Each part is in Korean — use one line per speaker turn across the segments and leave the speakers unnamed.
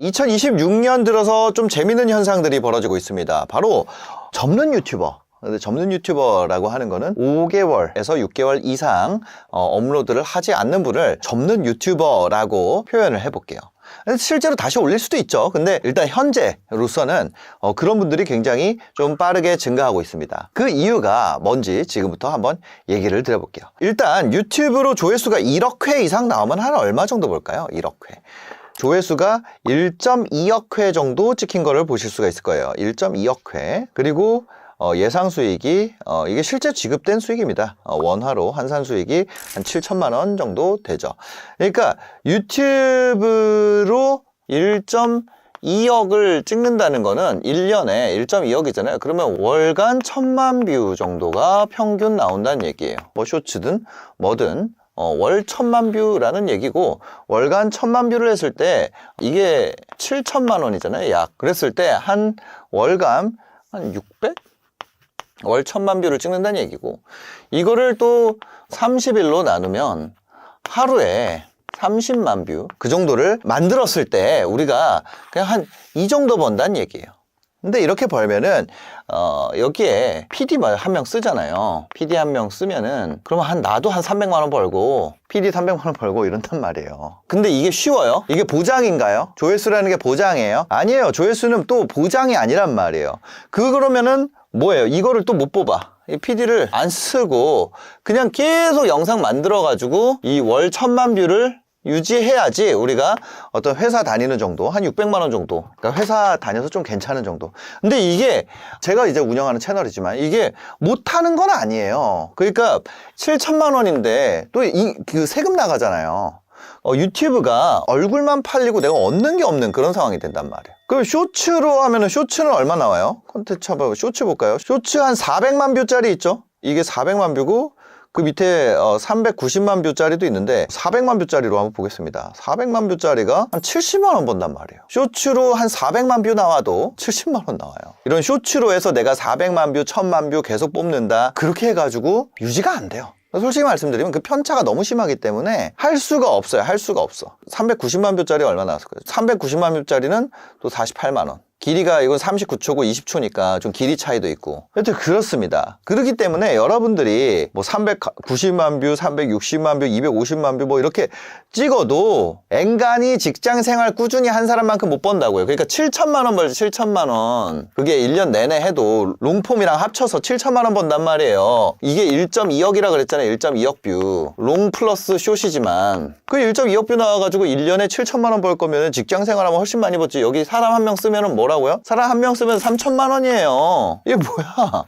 2026년 들어서 좀 재밌는 현상들이 벌어지고 있습니다. 바로 접는 유튜버. 접는 유튜버라고 하는 거는 5개월에서 6개월 이상 업로드를 하지 않는 분을 접는 유튜버라고 표현을 해볼게요. 실제로 다시 올릴 수도 있죠. 근데 일단 현재로서는 그런 분들이 굉장히 좀 빠르게 증가하고 있습니다. 그 이유가 뭔지 지금부터 한번 얘기를 드려볼게요. 일단 유튜브로 조회수가 1억 회 이상 나오면 한 얼마 정도 볼까요? 1억 회. 조회수가 1.2억 회 정도 찍힌 거를 보실 수가 있을 거예요. 1.2억 회. 그리고 예상 수익이 이게 실제 지급된 수익입니다. 원화로 환산 수익이 한 7천만 원 정도 되죠. 그러니까 유튜브로 1.2억을 찍는다는 거는 1년에 1.2억이잖아요. 그러면 월간 1000만 뷰 정도가 평균 나온다는 얘기예요. 뭐 쇼츠든 뭐든 월 1000만 뷰라는 얘기고, 월간 1000만 뷰를 했을 때 이게 7천만 원이잖아요. 약. 그랬을 때 한 월간 한 600? 월 1000만 뷰를 찍는다는 얘기고, 이거를 또 30일로 나누면 하루에 30만 뷰 그 정도를 만들었을 때 우리가 그냥 한 이 정도 번다는 얘기예요. 근데 이렇게 벌면은 여기에 PD 한 명 쓰잖아요. PD 한 명 쓰면은 그러면 나도 한 300만 원 벌고 PD 300만 원 벌고 이런단 말이에요. 근데 이게 쉬워요? 이게 보장인가요? 조회수라는 게 보장이에요? 아니에요. 조회수는 또 보장이 아니란 말이에요. 그러면은 뭐예요? 이거를 또 못 뽑아. 이 PD를 안 쓰고 그냥 계속 영상 만들어 가지고 이 월 1000만 뷰를 유지해야지 우리가 어떤 회사 다니는 정도, 한 600만 원 정도, 그러니까 회사 다녀서 좀 괜찮은 정도. 근데 이게 제가 이제 운영하는 채널이지만 이게 못하는 건 아니에요. 그러니까 7천만 원인데 또 그 세금 나가잖아요. 유튜브가 얼굴만 팔리고 내가 얻는 게 없는 그런 상황이 된단 말이에요. 그럼 쇼츠로 하면은 쇼츠는 얼마 나와요? 콘텐츠 한번 쇼츠 볼까요? 쇼츠 한 400만 뷰짜리 있죠? 이게 400만 뷰고 그 밑에 390만 뷰짜리도 있는데 400만 뷰짜리로 한번 보겠습니다. 400만 뷰짜리가 한 70만 원 번단 말이에요. 쇼츠로 한 400만 뷰 나와도 70만 원 나와요. 이런 쇼츠로 해서 내가 400만 뷰, 1000만 뷰 계속 뽑는다. 그렇게 해가지고 유지가 안 돼요. 솔직히 말씀드리면 그 편차가 너무 심하기 때문에 할 수가 없어요. 할 수가 없어. 390만 뷰짜리 얼마 나왔을 거예요? 390만 뷰짜리는 또 48만 원. 길이가 이건 39초고 20초니까 좀 길이 차이도 있고. 여튼 그렇습니다. 그렇기 때문에 여러분들이 뭐 390만 뷰, 360만 뷰, 250만 뷰 뭐 이렇게 찍어도 앵간히 직장 생활 꾸준히 한 사람만큼 못 번다고요. 그러니까 7천만 원 벌지, 7천만 원. 그게 1년 내내 해도 롱폼이랑 합쳐서 7천만 원 번단 말이에요. 이게 1.2억이라 그랬잖아요. 1.2억 뷰. 롱 플러스 숏이지만 그 1.2억 뷰 나와가지고 1년에 7천만 원 벌 거면 직장 생활하면 훨씬 많이 벌지. 여기 사람 한 명 쓰면은 뭐라고요? 사람 한 명 쓰면 3천만 원이에요. 이게 뭐야?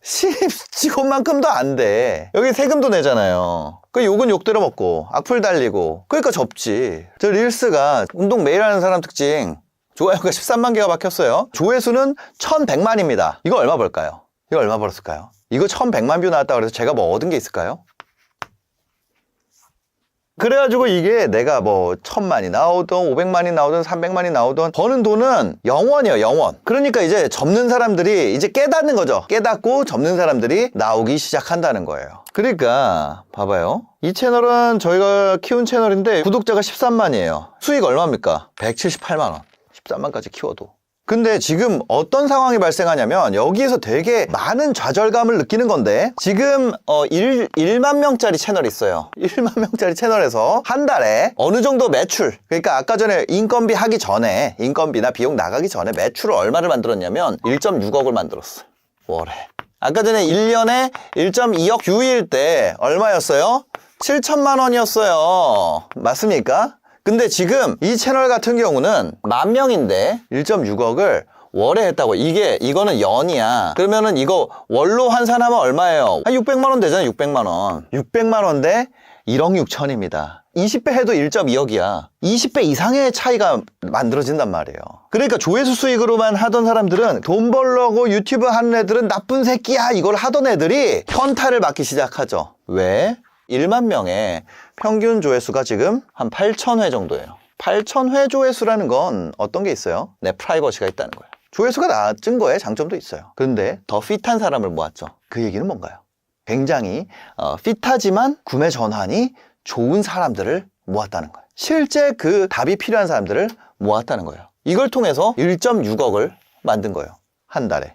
신입 직원만큼도 안 돼. 여기 세금도 내잖아요. 그 욕은 욕대로 먹고 악플 달리고 그러니까 접지. 저 릴스가 운동 매일 하는 사람 특징, 좋아요가 13만 개가 박혔어요. 조회수는 1100만입니다. 이거 얼마 벌까요? 이거 얼마 벌었을까요? 이거 1100만 뷰 나왔다고 해서 제가 뭐 얻은 게 있을까요? 그래가지고 이게 내가 뭐 1000만이 나오든 500만이 나오든 300만이 나오든 버는 돈은 영원이에요. 영원. 그러니까 이제 접는 사람들이 이제 깨닫는 거죠. 깨닫고 접는 사람들이 나오기 시작한다는 거예요. 그러니까 봐봐요. 이 채널은 저희가 키운 채널인데 구독자가 13만이에요. 수익 얼마입니까? 178만 원. 13만까지 키워도. 근데 지금 어떤 상황이 발생하냐면 여기에서 되게 많은 좌절감을 느끼는 건데, 지금 1만 명짜리 채널이 있어요. 1만 명짜리 채널에서 한 달에 어느 정도 매출, 그러니까 아까 전에 인건비 하기 전에, 인건비나 비용 나가기 전에 매출을 얼마를 만들었냐면 1.6억을 만들었어요. 월에. 아까 전에 1년에 1.2억 뷰일 때 얼마였어요? 7천만 원이었어요. 맞습니까? 근데 지금 이 채널 같은 경우는 10,000명인데 1.6억을 월에 했다고. 이거는 연이야. 그러면은 이거 월로 환산하면 얼마예요? 한 600만 원 되잖아요. 600만 원. 600만 원 대 1억 6천입니다. 20배 해도 1.2억이야. 20배 이상의 차이가 만들어진단 말이에요. 그러니까 조회수 수익으로만 하던 사람들은, 돈 벌려고 유튜브 하는 애들은 나쁜 새끼야 이걸 하던 애들이 현타를 받기 시작하죠. 왜? 1만 명의 평균 조회수가 지금 한 8,000회 정도예요. 8,000회 조회수라는 건 어떤 게 있어요? 내 프라이버시가 있다는 거예요. 조회수가 낮은 거에 장점도 있어요. 그런데 더 핏한 사람을 모았죠. 그 얘기는 뭔가요? 굉장히 핏하지만 구매 전환이 좋은 사람들을 모았다는 거예요. 실제 그 답이 필요한 사람들을 모았다는 거예요. 이걸 통해서 1.6억을 만든 거예요. 한 달에.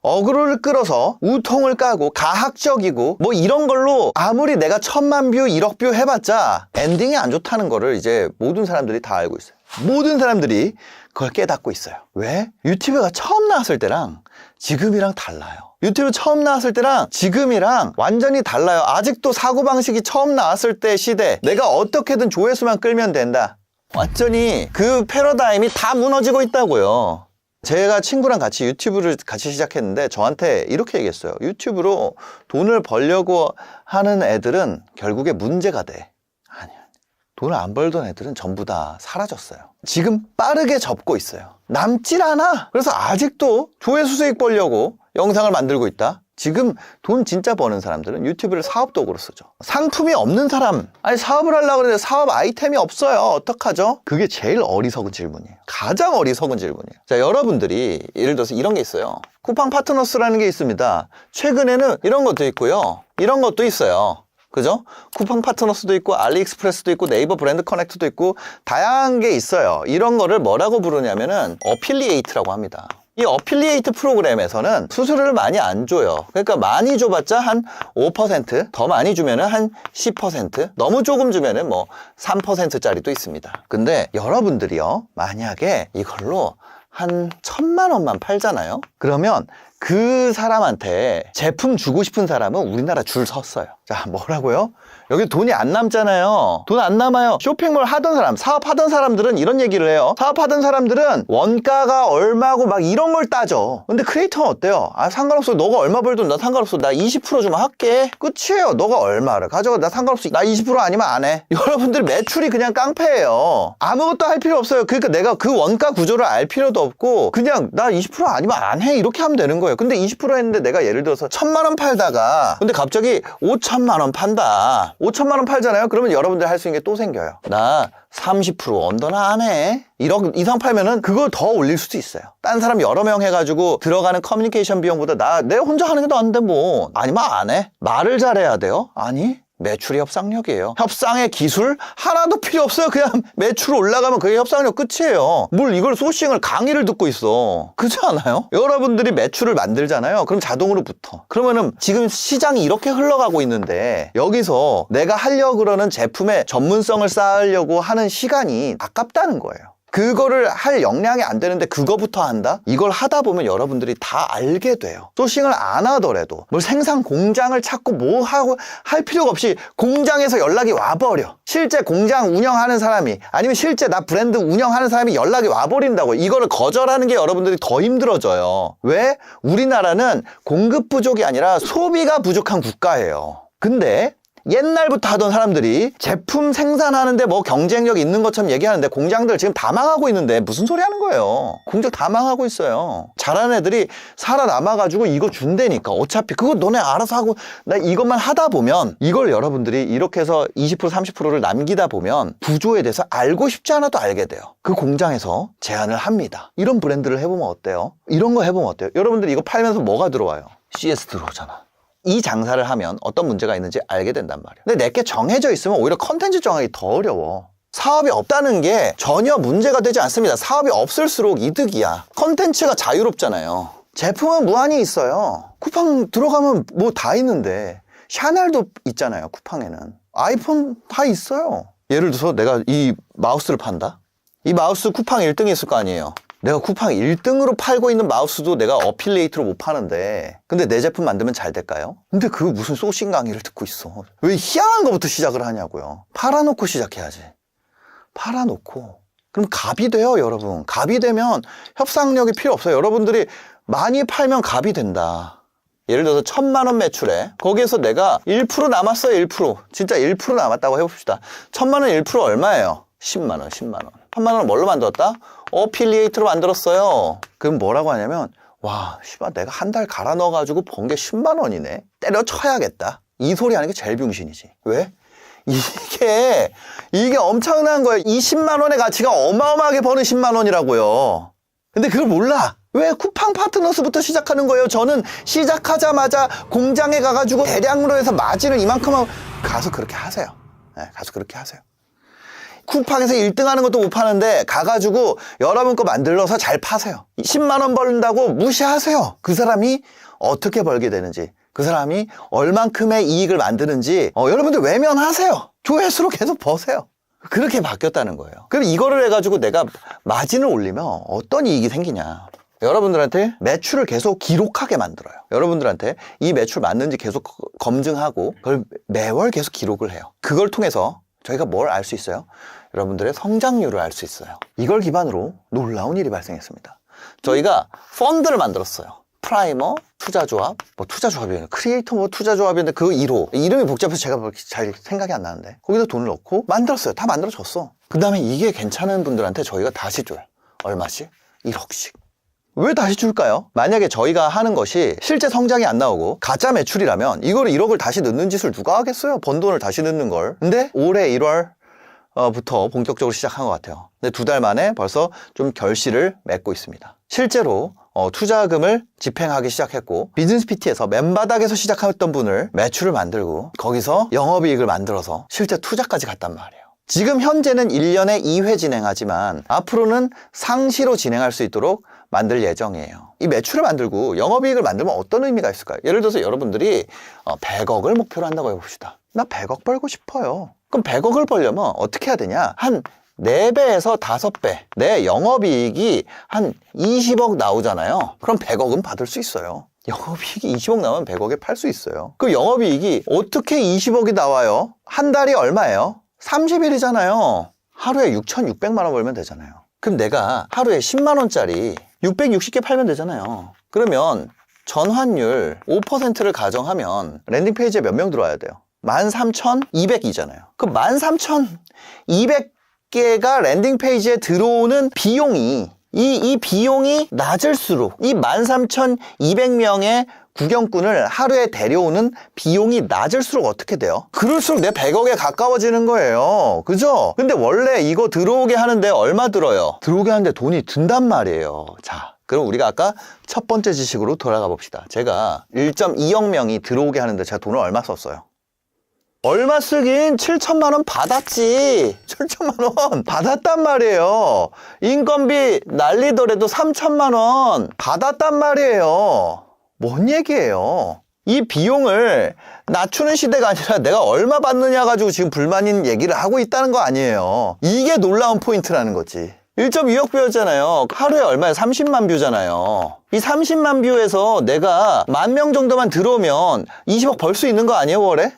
어그로를 끌어서 우통을 까고 가학적이고 뭐 이런 걸로 아무리 내가 1000만 뷰, 1억 뷰 해봤자 엔딩이 안 좋다는 거를 이제 모든 사람들이 다 알고 있어요. 모든 사람들이 그걸 깨닫고 있어요. 왜? 유튜브가 처음 나왔을 때랑 지금이랑 달라요. 유튜브 처음 나왔을 때랑 지금이랑 완전히 달라요. 아직도 사고방식이 처음 나왔을 때 시대, 내가 어떻게든 조회수만 끌면 된다. 완전히 그 패러다임이 다 무너지고 있다고요. 제가 친구랑 같이 유튜브를 같이 시작했는데 저한테 이렇게 얘기했어요. 유튜브로 돈을 벌려고 하는 애들은 결국에 문제가 돼. 아니야. 돈을 안 벌던 애들은 전부 다 사라졌어요. 지금 빠르게 접고 있어요. 남질 않아. 그래서 아직도 조회수 수익 벌려고 영상을 만들고 있다. 지금 돈 진짜 버는 사람들은 유튜브를 사업 도구로 쓰죠. 상품이 없는 사람, 아니 사업을 하려고 그러는데 사업 아이템이 없어요. 어떡하죠? 그게 제일 어리석은 질문이에요. 가장 어리석은 질문이에요. 자, 여러분들이 예를 들어서 이런 게 있어요. 쿠팡 파트너스라는 게 있습니다. 최근에는 이런 것도 있고요. 이런 것도 있어요. 그죠? 쿠팡 파트너스도 있고 알리익스프레스도 있고 네이버 브랜드 커넥트도 있고 다양한 게 있어요. 이런 거를 뭐라고 부르냐면은 어필리에이트라고 합니다. 이 어필리에이트 프로그램에서는 수수료를 많이 안 줘요. 그러니까 많이 줘봤자 한 5%, 더 많이 주면은 한 10%, 너무 조금 주면은 뭐 3%짜리도 있습니다. 근데 여러분들이요, 만약에 이걸로 한 1000만 원만 팔잖아요? 그러면 그 사람한테 제품 주고 싶은 사람은 우리나라 줄 섰어요. 자, 뭐라고요? 여기 돈이 안 남잖아요. 돈 안 남아요. 쇼핑몰 하던 사람, 사업하던 사람들은 이런 얘기를 해요. 사업하던 사람들은 원가가 얼마고 막 이런 걸 따져. 근데 크리에이터는 어때요? 아, 상관없어. 너가 얼마 벌든 나 상관없어. 나 20% 주면 할게. 끝이에요. 너가 얼마를 가져가. 나 상관없어. 나 20% 아니면 안 해. 여러분들 매출이 그냥 깡패예요. 아무것도 할 필요 없어요. 그러니까 내가 그 원가 구조를 알 필요도 없고 그냥 나 20% 아니면 안 해. 이렇게 하면 되는 거예요. 근데 20% 했는데 내가 예를 들어서 1000만 원 팔다가 근데 갑자기 5천만 원 판다. 5천만 원 팔잖아요. 그러면 여러분들 할 수 있는 게 또 생겨요. 나 30% 언더나 안 해. 1억 이상 팔면은 그거 더 올릴 수도 있어요. 딴 사람 여러 명 해가지고 들어가는 커뮤니케이션 비용보다 내가 혼자 하는 게 나은데 뭐. 아니면 안 해. 말을 잘해야 돼요? 아니. 매출이 협상력이에요. 협상의 기술 하나도 필요 없어요. 그냥 매출 올라가면 그게 협상력 끝이에요. 뭘 이걸 소싱을 강의를 듣고 있어. 그렇지 않아요? 여러분들이 매출을 만들잖아요. 그럼 자동으로 붙어. 그러면은 지금 시장이 이렇게 흘러가고 있는데 여기서 내가 하려고 그러는 제품의 전문성을 쌓으려고 하는 시간이 아깝다는 거예요. 그거를 할 역량이 안 되는데 그거부터 한다? 이걸 하다 보면 여러분들이 다 알게 돼요. 소싱을 안 하더라도 뭘 생산 공장을 찾고 뭐 하고 할 필요가 없이 공장에서 연락이 와버려. 실제 공장 운영하는 사람이 아니면 실제 나 브랜드 운영하는 사람이 연락이 와버린다고. 이거를 거절하는 게 여러분들이 더 힘들어져요. 왜? 우리나라는 공급 부족이 아니라 소비가 부족한 국가예요. 근데 옛날부터 하던 사람들이 제품 생산하는데 뭐 경쟁력 있는 것처럼 얘기하는데 공장들 지금 다 망하고 있는데 무슨 소리 하는 거예요. 공장 다 망하고 있어요. 잘하는 애들이 살아남아가지고 이거 준다니까. 어차피 그거 너네 알아서 하고 나 이것만 하다 보면 이걸 여러분들이 이렇게 해서 20% 30%를 남기다 보면 구조에 대해서 알고 싶지 않아도 알게 돼요. 그 공장에서 제안을 합니다. 이런 브랜드를 해보면 어때요? 이런 거 해보면 어때요? 여러분들이 이거 팔면서 뭐가 들어와요? CS 들어오잖아. 이 장사를 하면 어떤 문제가 있는지 알게 된단 말이에요. 근데 내게 정해져 있으면 오히려 컨텐츠 정하기 더 어려워. 사업이 없다는 게 전혀 문제가 되지 않습니다. 사업이 없을수록 이득이야. 컨텐츠가 자유롭잖아요. 제품은 무한히 있어요. 쿠팡 들어가면 뭐 다 있는데 샤넬도 있잖아요. 쿠팡에는. 아이폰 다 있어요. 예를 들어서 내가 이 마우스를 판다. 이 마우스 쿠팡 1등이 있을 거 아니에요. 내가 쿠팡 1등으로 팔고 있는 마우스도 내가 어필레이트로 못 파는데 근데 내 제품 만들면 잘 될까요? 근데 그 무슨 소싱 강의를 듣고 있어. 왜 희한한 거부터 시작을 하냐고요. 팔아놓고 시작해야지. 팔아놓고 그럼 갑이 돼요. 여러분. 갑이 되면 협상력이 필요 없어요. 여러분들이 많이 팔면 갑이 된다. 예를 들어서 1000만 원 매출에 거기에서 내가 1% 남았어요. 1%. 진짜 1% 남았다고 해봅시다. 1000만 원 1% 얼마예요? 10만 원, 10만 원. 3만 원을 뭘로 만들었다? 어필리에이트로 만들었어요. 그럼 뭐라고 하냐면 와, 씨발 내가 한 달 갈아 넣어가지고 번 게 10만 원이네. 때려쳐야겠다. 이 소리 하는 게 제일 병신이지. 왜? 이게 엄청난 거예요. 이 10만 원의 가치가 어마어마하게 버는 10만 원이라고요. 근데 그걸 몰라. 왜? 쿠팡 파트너스부터 시작하는 거예요. 저는 시작하자마자 공장에 가가지고 대량으로 해서 마진을 이만큼 하고 가서 그렇게 하세요. 네, 가서 그렇게 하세요. 쿠팡에서 1등 하는 것도 못 파는데 가가지고 여러분 거 만들어서 잘 파세요. 10만 원 벌는다고 무시하세요. 그 사람이 어떻게 벌게 되는지, 그 사람이 얼만큼의 이익을 만드는지 여러분들 외면하세요. 조회수로 계속 버세요. 그렇게 바뀌었다는 거예요. 그럼 이거를 해가지고 내가 마진을 올리면 어떤 이익이 생기냐. 여러분들한테 매출을 계속 기록하게 만들어요. 여러분들한테 이 매출 맞는지 계속 검증하고 그걸 매월 계속 기록을 해요. 그걸 통해서 저희가 뭘 알 수 있어요? 여러분들의 성장률을 알 수 있어요. 이걸 기반으로 놀라운 일이 발생했습니다. 저희가 펀드를 만들었어요. 프라이머, 투자조합, 투자조합이에요. 크리에이터 투자조합이었는데 그 1호. 이름이 복잡해서 제가 잘 생각이 안 나는데 거기다 돈을 넣고 만들었어요. 다 만들어졌어. 그 다음에 이게 괜찮은 분들한테 저희가 다시 줘요. 얼마씩? 1억씩. 왜 다시 줄까요? 만약에 저희가 하는 것이 실제 성장이 안 나오고 가짜 매출이라면 이거를 1억을 다시 넣는 짓을 누가 하겠어요? 번 돈을 다시 넣는 걸. 근데 올해 1월 부터 본격적으로 시작한 것 같아요. 근데 2달 만에 벌써 좀 결실을 맺고 있습니다. 실제로 투자금을 집행하기 시작했고 비즈니스 PT에서 맨바닥에서 시작했던 분을 매출을 만들고 거기서 영업이익을 만들어서 실제 투자까지 갔단 말이에요. 지금 현재는 1년에 2회 진행하지만 앞으로는 상시로 진행할 수 있도록 만들 예정이에요. 이 매출을 만들고 영업이익을 만들면 어떤 의미가 있을까요? 예를 들어서 여러분들이 100억을 목표로 한다고 해봅시다. 나 100억 벌고 싶어요. 그럼 100억을 벌려면 어떻게 해야 되냐? 한 4배에서 5배. 내 영업이익이 한 20억 나오잖아요. 그럼 100억은 받을 수 있어요. 영업이익이 20억 나오면 100억에 팔 수 있어요. 그 영업이익이 어떻게 20억이 나와요? 한 달이 얼마예요? 30일이잖아요. 하루에 6,600만 원 벌면 되잖아요. 그럼 내가 하루에 10만 원짜리 660개 팔면 되잖아요. 그러면 전환율 5%를 가정하면 랜딩 페이지에 몇 명 들어와야 돼요? 13,200이잖아요. 그럼 13,200개가 랜딩 페이지에 들어오는 비용이 이 비용이 낮을수록 이 13,200명의 구경꾼을 하루에 데려오는 비용이 낮을수록 어떻게 돼요? 그럴수록 내 100억에 가까워지는 거예요. 그죠? 근데 원래 이거 들어오게 하는데 얼마 들어요? 들어오게 하는데 돈이 든단 말이에요. 자, 그럼 우리가 아까 첫 번째 지식으로 돌아가 봅시다. 제가 1.2억 명이 들어오게 하는데 제가 돈을 얼마 썼어요? 얼마 쓰긴 7천만 원 받았지. 7천만 원 받았단 말이에요. 인건비 날리더라도 3천만 원 받았단 말이에요. 뭔 얘기예요? 이 비용을 낮추는 시대가 아니라 내가 얼마 받느냐 가지고 지금 불만인 얘기를 하고 있다는 거 아니에요. 이게 놀라운 포인트라는 거지. 1.2억 뷰였잖아요. 하루에 얼마야? 30만 뷰잖아요. 이 30만 뷰에서 내가 10,000명 정도만 들어오면 20억 벌 수 있는 거 아니에요, 월에?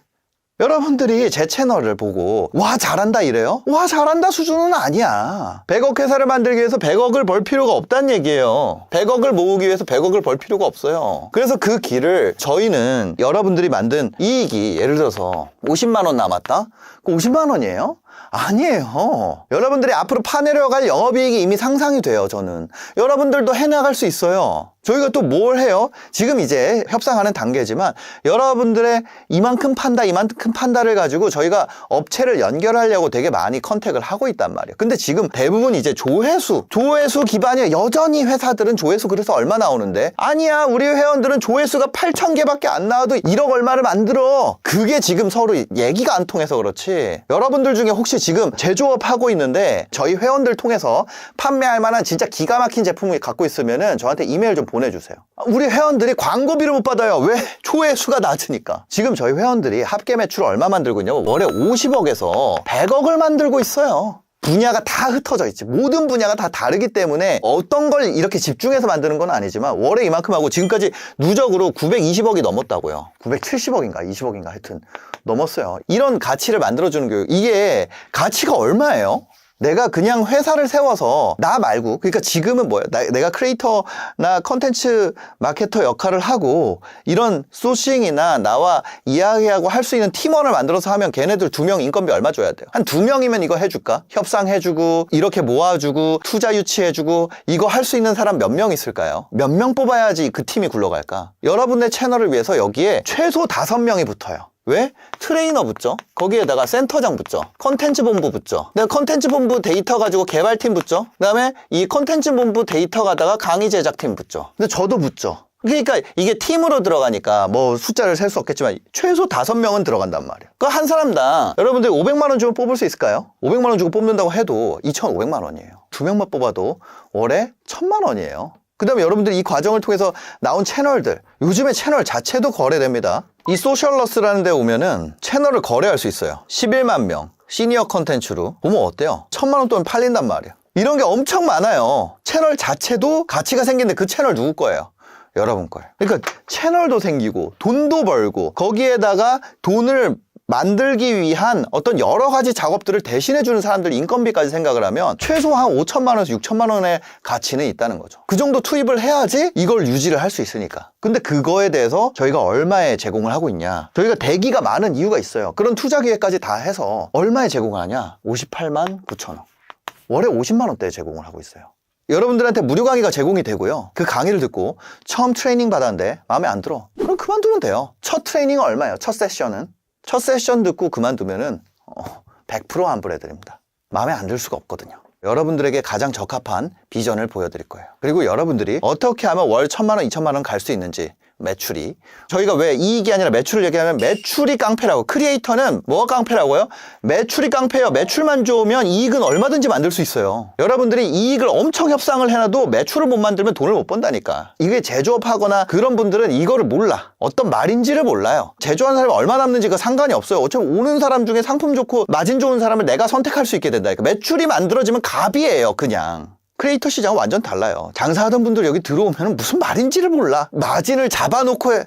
여러분들이 제 채널을 보고 와 잘한다 이래요? 와 잘한다 수준은 아니야. 100억 회사를 만들기 위해서 100억을 벌 필요가 없다는 얘기예요. 100억을 모으기 위해서 100억을 벌 필요가 없어요. 그래서 그 길을 저희는 여러분들이 만든 이익이 예를 들어서 50만 원 남았다? 그 50만 원이에요? 아니에요. 여러분들이 앞으로 파내려갈 영업이익이 이미 상상이 돼요. 저는 여러분들도 해나갈 수 있어요. 저희가 또 뭘 해요? 지금 이제 협상하는 단계지만 여러분들의 이만큼 판다를 가지고 저희가 업체를 연결하려고 되게 많이 컨택을 하고 있단 말이에요. 근데 지금 대부분 이제 조회수 기반이에요. 여전히 회사들은 조회수 그래서 얼마 나오는데 아니야 우리 회원들은 조회수가 8,000개밖에 안 나와도 1억 얼마를 만들어. 그게 지금 서로 얘기가 안 통해서 그렇지. 여러분들 중에 혹시 지금 제조업 하고 있는데 저희 회원들 통해서 판매할 만한 진짜 기가 막힌 제품을 갖고 있으면은 저한테 이메일 좀 보내주세요. 우리 회원들이 광고비를 못 받아요. 왜? 조회수가 낮으니까. 지금 저희 회원들이 합계 매출 얼마 만들고 있냐면 월에 50억에서 100억을 만들고 있어요. 분야가 다 흩어져 있지. 모든 분야가 다 다르기 때문에 어떤 걸 이렇게 집중해서 만드는 건 아니지만 월에 이만큼 하고 지금까지 누적으로 920억이 넘었다고요. 970억인가 20억인가 하여튼 넘었어요. 이런 가치를 만들어주는 교육. 이게 가치가 얼마예요? 내가 그냥 회사를 세워서 나 말고 그러니까 지금은 뭐야? 내가 크리에이터나 컨텐츠 마케터 역할을 하고 이런 소싱이나 나와 이야기하고 할 수 있는 팀원을 만들어서 하면 걔네들 2명 인건비 얼마 줘야 돼요? 한 2명이면 이거 해줄까? 협상해주고 이렇게 모아주고 투자 유치해주고 이거 할 수 있는 사람 몇 명 있을까요? 몇 명 뽑아야지 그 팀이 굴러갈까? 여러분의 채널을 위해서 여기에 최소 5명이 붙어요. 왜? 트레이너 붙죠? 거기에다가 센터장 붙죠? 컨텐츠 본부 붙죠? 내가 컨텐츠 본부 데이터 가지고 개발팀 붙죠? 그 다음에 이 컨텐츠 본부 데이터 가다가 강의 제작팀 붙죠? 근데 저도 붙죠? 그러니까 이게 팀으로 들어가니까 뭐 숫자를 셀 수 없겠지만 최소 5명은 들어간단 말이에요. 그 한 사람당 여러분들이 500만 원 주면 뽑을 수 있을까요? 500만 원 주고 뽑는다고 해도 2,500만 원이에요. 2명만 뽑아도 월에 1,000만 원이에요. 그 다음에 여러분들이 이 과정을 통해서 나온 채널들, 요즘에 채널 자체도 거래됩니다. 이 소셜러스라는 데 오면은 채널을 거래할 수 있어요. 11만 명 시니어 컨텐츠로 보면 어때요? 1,000만 원 돈은 팔린단 말이에요. 이런 게 엄청 많아요. 채널 자체도 가치가 생기는데 그 채널 누구 거예요? 여러분 거예요. 그러니까 채널도 생기고 돈도 벌고 거기에다가 돈을 만들기 위한 어떤 여러 가지 작업들을 대신해 주는 사람들 인건비까지 생각을 하면 최소한 5천만 원에서 6천만 원의 가치는 있다는 거죠. 그 정도 투입을 해야지 이걸 유지를 할 수 있으니까. 근데 그거에 대해서 저희가 얼마에 제공을 하고 있냐? 저희가 대기가 많은 이유가 있어요. 그런 투자 기회까지 다 해서 얼마에 제공을 하냐? 58만 9천 원. 월에 50만 원대에 제공을 하고 있어요. 여러분들한테 무료 강의가 제공이 되고요. 그 강의를 듣고 처음 트레이닝 받았는데 마음에 안 들어. 그럼 그만두면 돼요. 첫 트레이닝은 얼마예요? 첫 세션은? 첫 세션 듣고 그만두면은 100% 환불해드립니다. 마음에 안 들 수가 없거든요. 여러분들에게 가장 적합한 비전을 보여드릴 거예요. 그리고 여러분들이 어떻게 하면 월 1,000만 원, 2,000만 원 갈 수 있는지 매출이. 저희가 왜 이익이 아니라 매출을 얘기하면 매출이 깡패라고. 크리에이터는 뭐가 깡패라고요? 매출이 깡패예요. 매출만 좋으면 이익은 얼마든지 만들 수 있어요. 여러분들이 이익을 엄청 협상을 해놔도 매출을 못 만들면 돈을 못 번다니까. 이게 제조업하거나 그런 분들은 이거를 몰라. 어떤 말인지를 몰라요. 제조하는 사람이 얼마 남는지가 상관이 없어요. 어차피 오는 사람 중에 상품 좋고 마진 좋은 사람을 내가 선택할 수 있게 된다니까. 매출이 만들어지면 갑이에요, 그냥. 크리에이터 시장은 완전 달라요. 장사하던 분들 여기 들어오면 무슨 말인지를 몰라. 마진을 잡아놓고 해.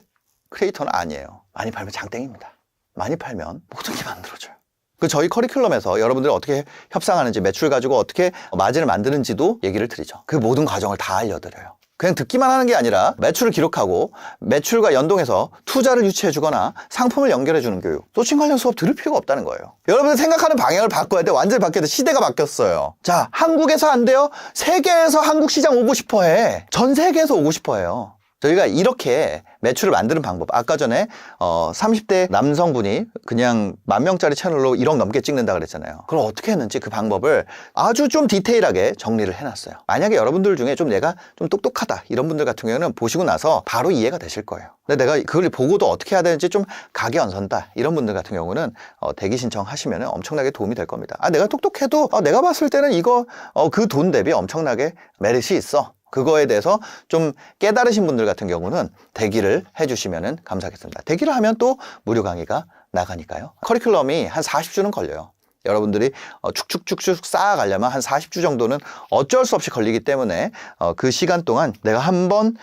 크리에이터는 아니에요. 많이 팔면 장땡입니다. 많이 팔면 모든 게 만들어져요. 그 저희 커리큘럼에서 여러분들이 어떻게 협상하는지, 매출 가지고 어떻게 마진을 만드는지도 얘기를 드리죠. 그 모든 과정을 다 알려드려요. 그냥 듣기만 하는 게 아니라 매출을 기록하고 매출과 연동해서 투자를 유치해 주거나 상품을 연결해 주는 교육. 소칭 관련 수업 들을 필요가 없다는 거예요. 여러분들 생각하는 방향을 바꿔야 돼. 완전히 바뀌어야 돼. 시대가 바뀌었어요. 자, 한국에서 안 돼요? 세계에서 한국 시장 오고 싶어 해. 전 세계에서 오고 싶어 해요. 저희가 이렇게 매출을 만드는 방법. 아까 전에 30대 남성분이 그냥 10,000명짜리 채널로 1억 넘게 찍는다 그랬잖아요. 그걸 어떻게 했는지 그 방법을 아주 좀 디테일하게 정리를 해놨어요. 만약에 여러분들 중에 좀 내가 좀 똑똑하다 이런 분들 같은 경우는 보시고 나서 바로 이해가 되실 거예요. 근데 내가 그걸 보고도 어떻게 해야 되는지 좀 각이언선다 이런 분들 같은 경우는 대기 신청하시면 엄청나게 도움이 될 겁니다. 내가 똑똑해도 내가 봤을 때는 이거 그 돈 대비 엄청나게 메릿이 있어. 그거에 대해서 좀 깨달으신 분들 같은 경우는 대기를 해주시면 감사하겠습니다. 대기를 하면 또 무료 강의가 나가니까요. 커리큘럼이 한 40주는 걸려요. 여러분들이 축축축축 쌓아가려면 한 40주 정도는 어쩔 수 없이 걸리기 때문에 그 시간 동안 내가 한번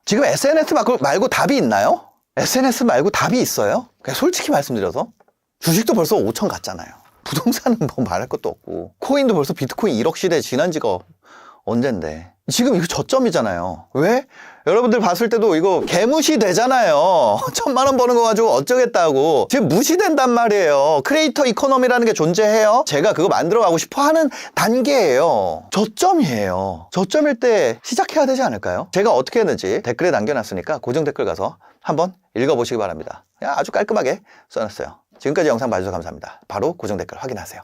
지금 SNS 말고 답이 있나요? SNS 말고 답이 있어요? 그냥 솔직히 말씀드려서 주식도 벌써 5천 갔잖아요. 부동산은 뭐 말할 것도 없고 코인도 벌써 비트코인 1억 시대 지난 지가 언젠데 지금 이거 저점이잖아요. 왜? 여러분들 봤을 때도 이거 개무시 되잖아요. 1,000만 원 버는 거 가지고 어쩌겠다고. 지금 무시된단 말이에요. 크리에이터 이코노미라는 게 존재해요. 제가 그거 만들어가고 싶어 하는 단계예요. 저점이에요. 저점일 때 시작해야 되지 않을까요? 제가 어떻게 했는지 댓글에 남겨놨으니까 고정 댓글 가서 한번 읽어보시기 바랍니다. 그냥 아주 깔끔하게 써놨어요. 지금까지 영상 봐주셔서 감사합니다. 바로 고정 댓글 확인하세요.